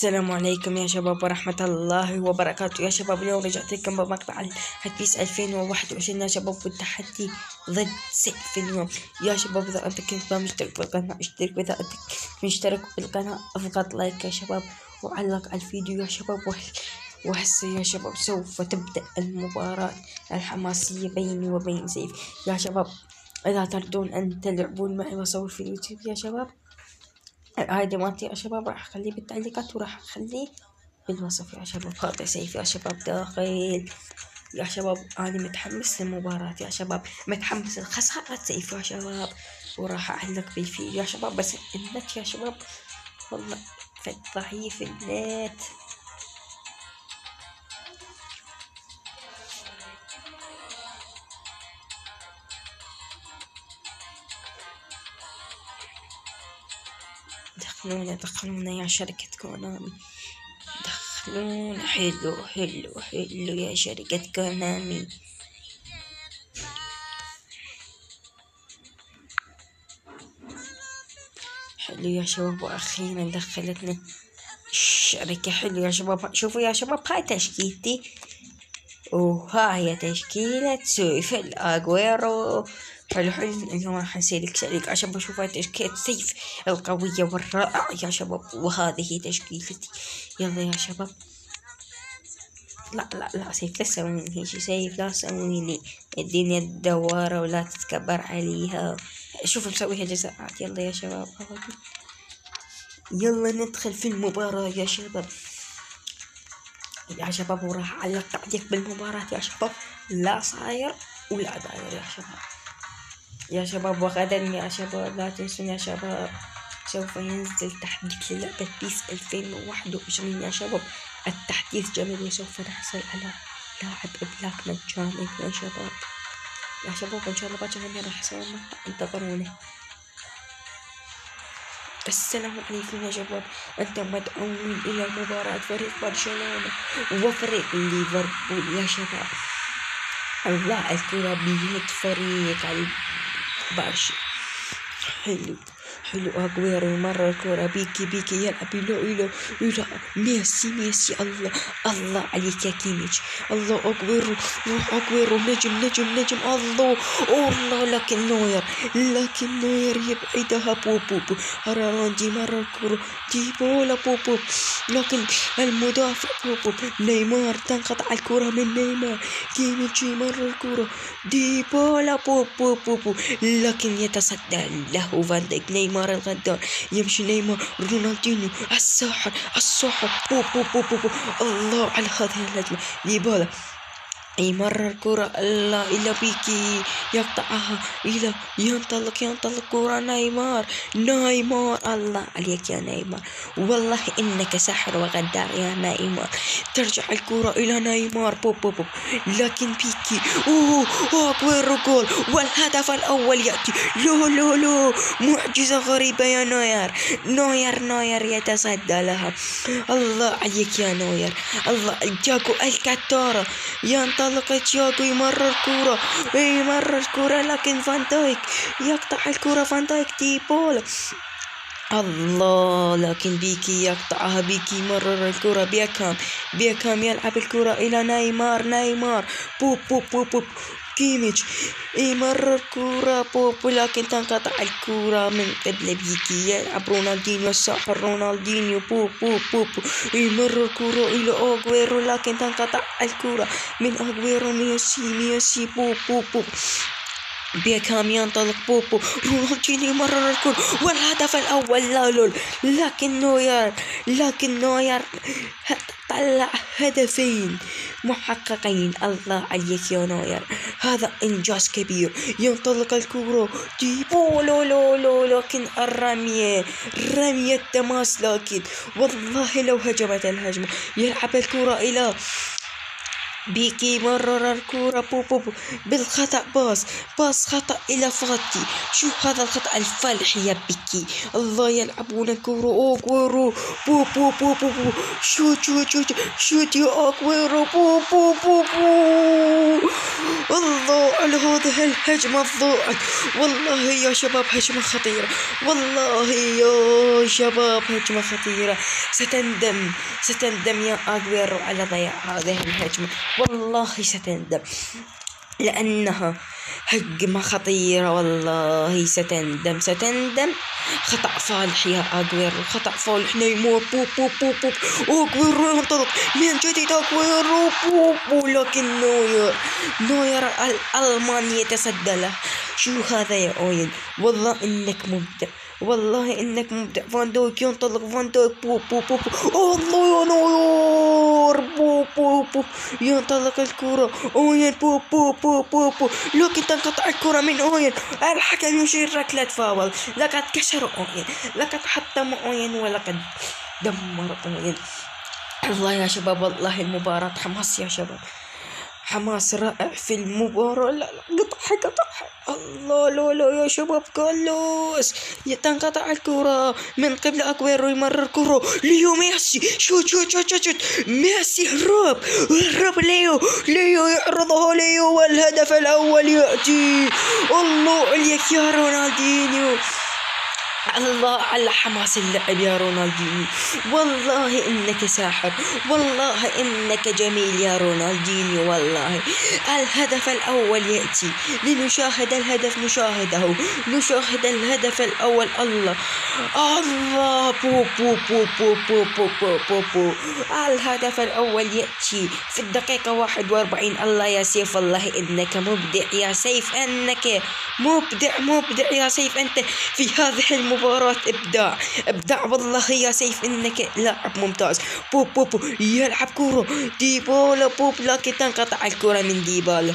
السلام عليكم يا شباب ورحمة الله وبركاته. يا شباب اليوم رجعت لكم بمقطع بيس 2021 يا شباب، والتحدي ضد سيف اليوم. يا شباب إذا أنت كنت مشترك بالقناة اشترك، وإذا أنت مشترك بالقناة اضغط لايك يا شباب وعلق على الفيديو يا شباب. وهسه يا شباب سوف تبدأ المباراة الحماسية بيني وبين سيف. يا شباب إذا تريدون أن تلعبون معي وأصور في اليوتيوب يا شباب، الآيدي مالتي يا شباب راح أخليه بالتعليقات وراح أخليه بالوصف يا شباب. هذا سيف يا شباب داخل. يا شباب أنا متحمس للمباراة يا شباب، متحمس لخسارة سيف يا شباب، وراح أعلق بالفيديو يا شباب. بس النت يا شباب والله ضعيف النت. دخلونا يا شركة كونامي، دخلونا. حلو يا شركة كونامي. حلو يا شباب، وأخيرا دخلتنا الشركة. حلو يا شباب، شوفوا يا شباب هاي تشكيلتي وهاي تشكيلة سيف الأغويرو. حلو اليوم راح نسيلك شريك يا شباب. شوفوا تشكيلة سيف القوية والرائعة يا شباب، وهذه تشكيلتي. يلا يا شباب. لا سيف لا تسويني هيك، سيف لا تسويني. الدنيا الدوارة ولا تتكبر عليها. شوفوا مسويها جزاءات. يلا يا شباب يلا ندخل في المباراة يا شباب. يا شباب وراح أعلق تعليق بالمباراة يا شباب، لا صاير ولا داير يا شباب. يا شباب وغدا يا شباب لا تنسون يا شباب سوف ينزل تحديث للعبة بيس 2021 يا شباب. التحديث جميل وسوف نحصل على لاعب بلاك مجاني يا شباب. يا شباب ان شاء الله باكر راح يصير مقطع، انتظرونا. السلام عليكم يا شباب، أنتم مدعوون إلى مباراة فريق برشلونة وفريق ليفربول يا شباب. الله الكرة بيد فريق البرشا. حلو أغويرو مرة الكرة بيكي يلعب إلى ميسي. الله عليك يا كيميتش. الله أغويرو نجم الله. لكن نوير يبعدها بوبو. هراندي مرة الكرة ديبولا بوبو، لكن المدافع بوبو نيمار تنقطع الكرة من نيمار. كيميتش مرة الكرة ديبولا بوبو، لكن يتصدى له فان دايك. نيمار الغدار يمشي، نيمار رونالدينيو الساحر بو. الله على هذه الهجمة. ديبالا يمرر الكرة الله إلى بيكي يقطعها إلى ينطلق كرة نيمار. الله عليك يا نيمار، والله إنك ساحر وغدار يا نيمار. ترجع الكرة إلى نيمار بوب لكن بيكي أغويرو جول، والهدف الأول يأتي. لو معجزة غريبة يا نوير يتصدى لها. الله عليك يا نوير. الله جاكو الكاتورا ينطلق تياغو يمرر الكرة لكن فان دايك يقطع الكرة. فان دايك ديبولا الله، لكن بيكي يقطعها. بيكي مرر الكرة. بيكام يلعب الكرة إلى نيمار بوب كيميتش يمرر الكرة بوب، لكن تنقطع الكرة من قبل بيكي. يلعب رونالدينيو الساحر بوب يمرر الكرة إلى أغويرو، لكن تنقطع الكرة من أغويرو. ميسي بوب بيكام ينطلق بوبو. رونالدينيو يمرر الكرة والهدف الأول. لا لكن نوير طلع هدفين محققين. الله عليك يا نوير، هذا إنجاز كبير. ينطلق الكرة ديبولو لكن رمية تماس. لكن والله لو هجمت الهجمة. يلعب الكرة إلى بيكي مرر الكورة بالخطأ، باص خطأ إلى فاتي. شو هذا الخطأ الفالح يا بيكي؟ الله، يلعبون الكورة. أوغويرو بو بو بو بو بو شوت يا أوغويرو بو. الله على هذه الهجمة الضائعة. والله يا شباب هجمة خطيرة، والله يا شباب هجمة خطيرة. ستندم يا أغويرو على ضياع هذه الهجمة، والله ستندم لأنها هجمة خطيرة. والله ستندم. خطأ فالح يا أغويرو، خطأ فالح. نيمار أغويرو ينطلق من جديد. أغويرو لكن نوير الألماني يتصدى له. شو هذا يا أوين؟ والله إنك مبدع، والله إنك مبدع. فان دويك ينطلق، فان دويك الله يا نوير ينطلق الكرة. أوين لكن تنقطع الكرة من أوين. الحكم يشير ركلة فاول. لقد كسر أوين، لقد حطم أوين، ولقد دمر أوين. الله يا شباب، والله المباراة حماس يا شباب، حماس رائع في المباراة. لا قطع الله. لا يا شباب، كارلوس تنقطع الكرة من قبل أغويرو. يمرر كرة ليو ميسي. شوت ميسي هرب ليو يعرضها ليو، والهدف الأول يأتي. الله عليك يا رونالدينيو، الله على حماس اللعب يا رونالدينيو. والله إنك ساحر، والله إنك جميل يا رونالدينيو. والله الهدف الأول يأتي، لنشاهد الهدف، نشاهد الهدف الأول. الله بو. الهدف الأول يأتي في الدقيقة 41. الله يا سيف، والله إنك مبدع يا سيف، إنك مبدع يا سيف. أنت في هذه المباراة إبداع والله يا سيف، إنك لاعب ممتاز. بو يلعب كورة ديبالا لكن تنقطع الكرة من ديبالا.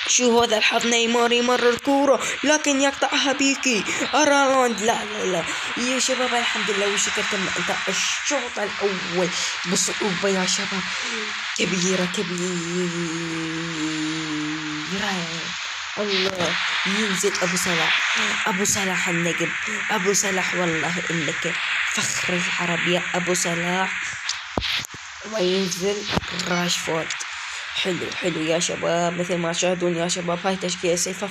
شو هذا الحظ؟ نيمار يمرر كورة لكن يقطعها بيكي. أرالاند لا يا شباب، الحمد لله وشكر تم انتهاء الشوط الأول بصعوبة يا شباب كبيرة. الله، ينزل أبو صلاح النجم، أبو صلاح. والله إنك فخر العرب يا أبو صلاح. وينزل راشفورد. حلو يا شباب، مثل ما تشاهدون يا شباب. هاي تشكيلة سيف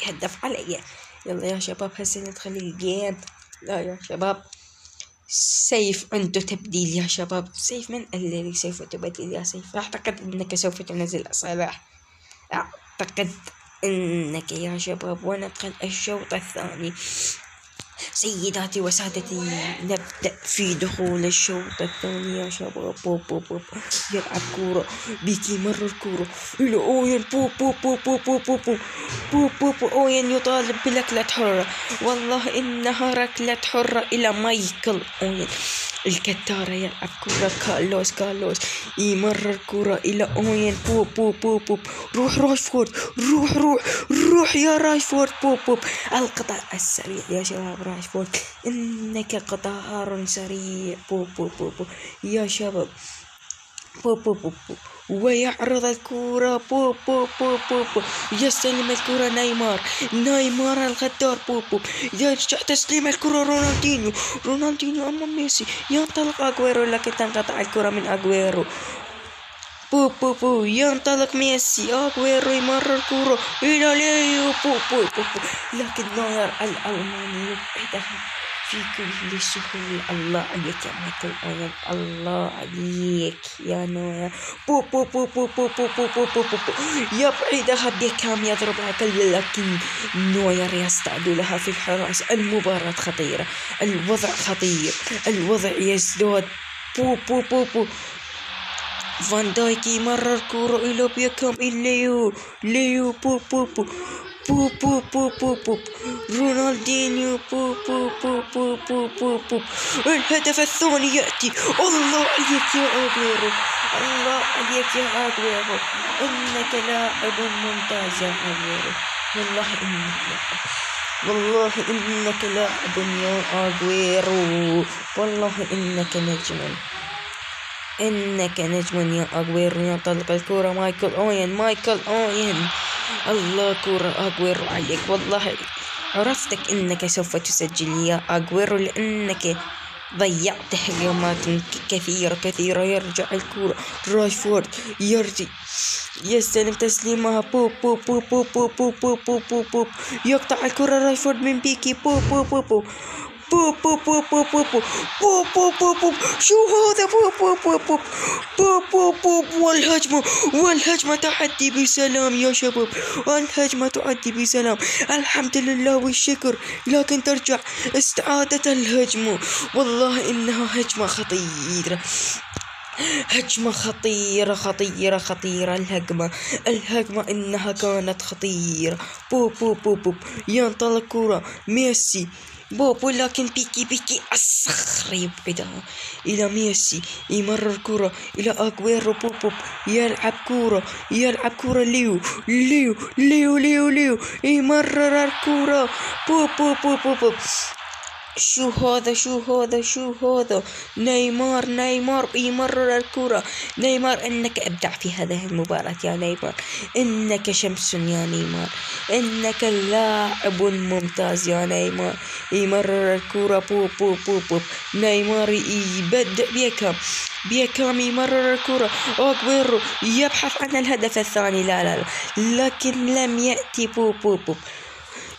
هدف علي. يلا يا شباب هسه ندخل الجيم. لا يا شباب، سيف عنده تبديل يا شباب. سيف من الذي سوف تبدل يا سيف؟ أعتقد أنك سوف تنزل صلاح، أعتقد أنك يا شباب. وندخل الشوط الثاني. سيداتي وسادتي، نبدأ في دخول الشوط الثاني يا شباب. يلعب كورة بيكي، مرر كورة إلى أوين. أوين يطالب بركلة حرة. والله إنها ركلة حرة إلى مايكل أوين الكتارة. يلعب كورة كارلوس يمرر كورة إلى أوين. روح راشفورد، روح يا راشفورد. القطع السريع يا شباب. راشفورد إنك قطار سريع. يا شباب. ويعرض الكرة. يستلم الكرة نيمار الغدار. يرجع تسليم الكرة رونالدينيو أمام ميسي. ينطلق أغويرو لكن تنقطع الكرة من أغويرو. ينطلق ميسي. أغويرو يمرر كرة إلى ليو. لكن نوير الألماني يبعدها في كل سهولة. الله عليك يا مايكل أوين، الله عليك يا نوير. يبعدها بيكام، يضربها لكن نوير يستعد لها في الحراس. المباراة خطيرة، الوضع خطير، الوضع يزداد. فان دايك يمرر كورة إلى بيكام. ليو رونالدينيو. الهدف الثاني يأتي. الله عليك يا أغويرو، الله عليك يا أغويرو، إنك لاعب ممتاز يا أغويرو. والله إنك لاعب يا أغويرو، والله إنك نجم. إنك نجم يا أغويرو. ينطلق الكرة مايكل أوين. الله، كرة أغويرو عليك والله. عرفتك إنك سوف تسجل يا أغويرو لأنك ضيعت هجمات كثيرة. يرجع الكرة راشفورد، يرجع يستلم تسليمها. بوب بوب بوب بوب بوب بوب بوب بوب بوب بوب يقطع الكرة راشفورد من بيكي. بوب بوب بوب بوب بوب بوب بوب بوب بوب بوب بوب بوب بوب. شو هذا؟ بوب بوب بوب بوب بوب بوب بوب. والهجمة تعدي بسلام يا شباب. الهجمة تعدي بسلام، الحمد لله والشكر. لكن ترجع استعادة الهجمة. والله إنها هجمة خطيرة، هجمة خطيرة. الهجمة إنها كانت خطيرة. بوب بوب بوب بوب ينطلق كرة ميسي. بوب، ولكن بيكي الصخر يبعدها إلى ميسي. يمرر كرة إلى أغويرو. بوب يلعب كرة ليو يمرر الكرة. بوب. شو هذا؟ نيمار يمرر الكرة. نيمار، إنك إبدع في هذه المباراة يا نيمار. إنك شمس يا نيمار، إنك لاعب ممتاز يا نيمار. يمرر الكرة. بوب. نيمار يبدأ بيكام يمرر الكرة. أغويرو يبحث عن الهدف الثاني. لا لكن لم يأتي. بوب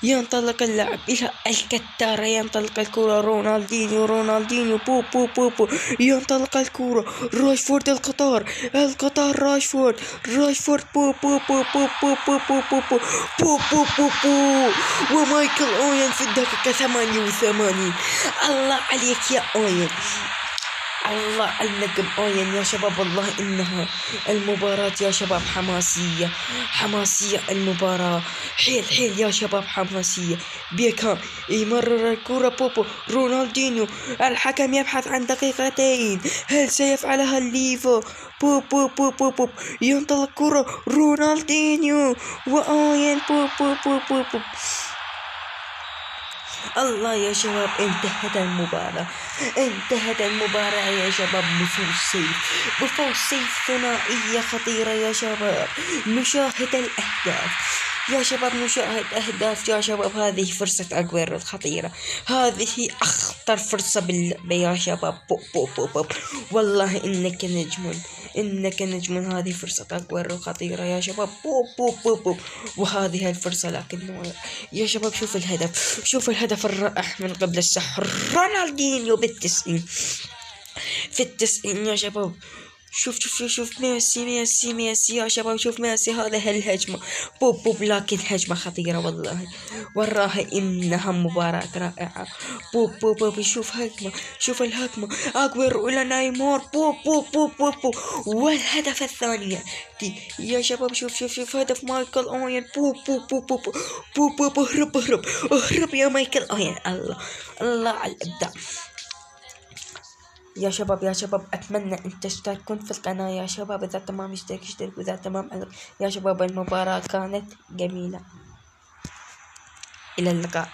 ينطلق اللاعب إلى الكتارة. ينطلق الكرة رونالدينيو. بوب ينطلق الكرة راشفورد. القطار راشفورد. بوب. ومايكل أوين في الدقيقة 88. الله عليك يا أوين، الله النجم أوين يا شباب. والله إنها المباراة يا شباب حماسية المباراة. حيل يا شباب، حماسية. بيكهام يمرر الكرة. بوبو رونالدينيو. الحكم يبحث عن دقيقتين، هل سيفعلها الليفو؟ بوب ينطلق كرة رونالدينيو وأوين. بوب. الله يا شباب، انتهت المباراة يا شباب بفوز سيف ثنائية خطيرة يا شباب. نشاهد الأهداف يا شباب، يا شباب. هذه فرصة أغويرو الخطيرة، هذه أخطر فرصة باللعبة يا شباب. بوب. والله إنك نجم. هذه فرصة أغويرو الخطيرة يا شباب. بوب. وهذه الفرصة لكن يا شباب شوف الهدف الرائع من قبل السحر. رونالدينيو في التسعين يا شباب. شوف ميسي يا شباب. شوف ميسي، هذه الهجمة. بوب لكن هجمة خطيرة والله إنها مباراة رائعة. بوب. شوف الهجمة. أغويرو إلى نيمار. بوب. والهدف الثاني يا شباب. شوف هدف مايكل أوين. بوب. اهرب يا مايكل أوين. الله على الإبداع يا شباب. أتمنى أن تشتركون في القناة يا شباب. إذا تمام اشترك وإذا تمام يا شباب. المباراة كانت جميلة. إلى اللقاء.